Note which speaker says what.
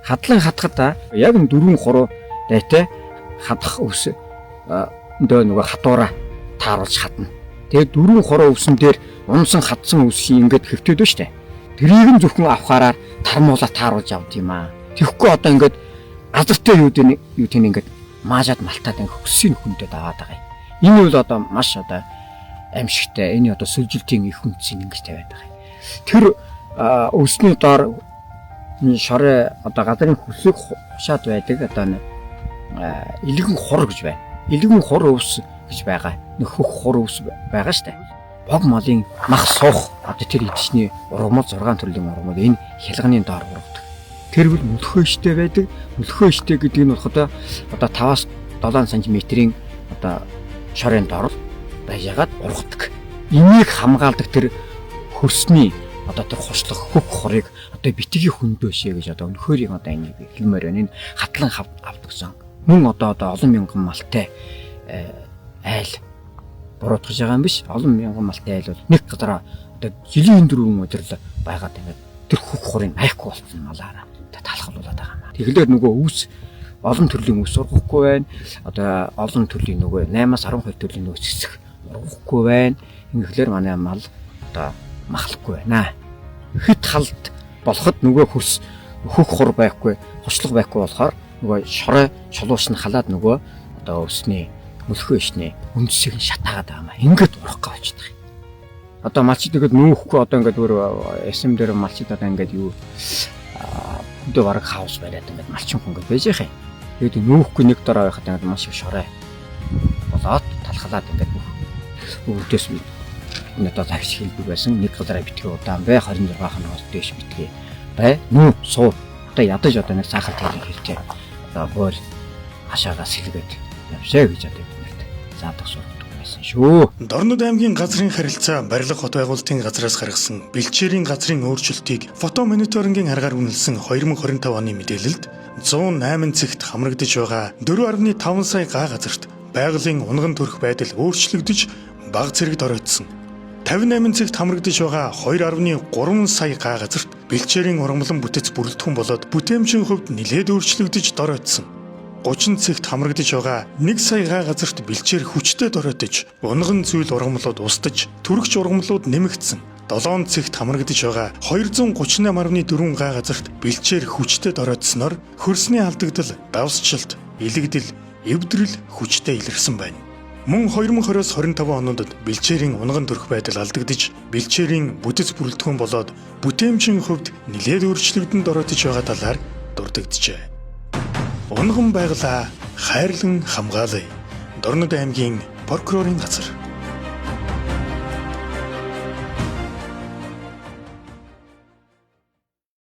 Speaker 1: хадлан хатгад яг 4-3 дайтай хадах өвс нөгөө хатуураа тааруулж хадна. Тэгээд 4-3 өвсөн дээр унсан хадсан өвсийн ингээд хэвтээд байна штэ. Тэрийг нь зөвхөн авахаараар тармуулаа тааруулж авд юм аа. Тэгэхгүй одоо ингээд газартай юу тийм ингээд маажаад малтаад ингээд хөсийн хүндэд аваад байгаа юм. Энэ бол одоо маш одоо аимшигтай. Энэ одоо сүлжилтийн их хүнцийг ингэж тавиад байгаа юм. Тэр өвсний доор шорой одоо газрын хөсөг хушаад байдаг одоо илгэн хур гэж байна. Илгэн хур өвс гэж байгаа. Нөхөх хур өвс байгаа штэ. Бог малын мах суух одоо тэр эдчний ургамал 6 төрлийн ургамал энэ хялганы доор ургадаг. Тэр бол мөлхөөштэй байдаг. Мөлхөөштэй гэдэг нь болохоор одоо 5-аас 7 см-ийн одоо шорын доор байжгаад ургадаг. Энийг хамгаалдаг тэр хөрсний одоо тэр хушлах хөх хорыг одоо битгий хөндөөшээ гэж одоо өнөхөрийн одоо энийг хэлмээр байна. Энэ хатлан авдагсан. Мөн одоо олон мянган малтай айл буруутгаж байгаа юм биш. Олон мянган малтай айл бол нэг газараа одоо жилийн 4 өдөр л байгаад ингээд тэр хөх хорыг аяхгүй болсон малаараа талхалуулаад байгаа юм. Тэгэхээр нөгөө өвс олон төрлийн өвс ургахгүй байна. Одоо олон төрлийн нөгөө 8-аас 12 төрлийн өвс цэцэх ургахгүй байна. Ингэхлээр манай мал одоо махлахгүй байна. Хит халд болоход нөгөө хөрс хөх хор байхгүй, хослог байхгүй болохоор нөгөө шорой чулууш нь халаад нөгөө одоо өвсний мөлхөө ишний үндсийг шатаагаад байгаа юм. Ингээд урах гэж байна. Одоо малчид нэгэд нүүхгүй одоо ингээд өөр эсэм дээр малчид одоо ингээд юу өдөө бараг хаус бариад ингээд малчин хүн ингээд байж яах юм. Тэгээд нүүхгүй нэг дараа байхад ингээд маш их шорой болоод талхалаад ингээд өвдөс надад загш хэлбэг байсан. Нэг газараа битгий удаан бай 26 хоногоос дээш битгий бай нүү суу одоо ядаж одоо нэг сахар тайлбар хэлтэй одоо бол хашаагаас хэлгээд явшаа гэж одоо юмэрт заадах сургадаг байсан шүү.
Speaker 2: Дорнод аймгийн газрын харилцаа барилга хот байгуулалтын газраас гаргасан бэлчээрийн газрын өөрчлөлтийг фото мониторингийн аргаар үнэлсэн 2025 оны мэдээлэлд 108 цэгт хамрагдаж байгаа 4.5 сая га газарт байгалийн унган төрх байдал өөрчлөгдөж бага зэрэгт оройтсон. 58 цэгт хамрагдаж байгаа 2.3 сая га газарт бэлчээрийн ургамлан бүтэц бүрэлдэхүүн болоод бүтээмжийн хувьд нэлээд өөрчлөгдөж доройтсон. 30 цэгт хамрагдаж байгаа 1 сая га газарт бэлчээр хүчтэй доройтож, унган зүйл ургамлууд устдаж, түрэгч ургамлууд нэмэгдсэн. 7 цэгт хамрагдаж байгаа 238.4 га газарт бэлчээр хүчтэй доройтсноор хөрсний алдагдал, давсчлалт, илэгдэл, эвдрэл хүчтэй илэрсэн байна. Мөн 2020-с 25 онуудад бэлчээрийн унган төрх байдал алдагдж, бэлчээрийн бүтэц бүрэлдэхүүн болоод бүтээмжийн хувьд нэлээд өөрчлөгдөнд оройтож байгаа талаар дурддагджээ. Унган байгалаа хайрлан хамгаалъя. Дорнод аймгийн прокурорын газар.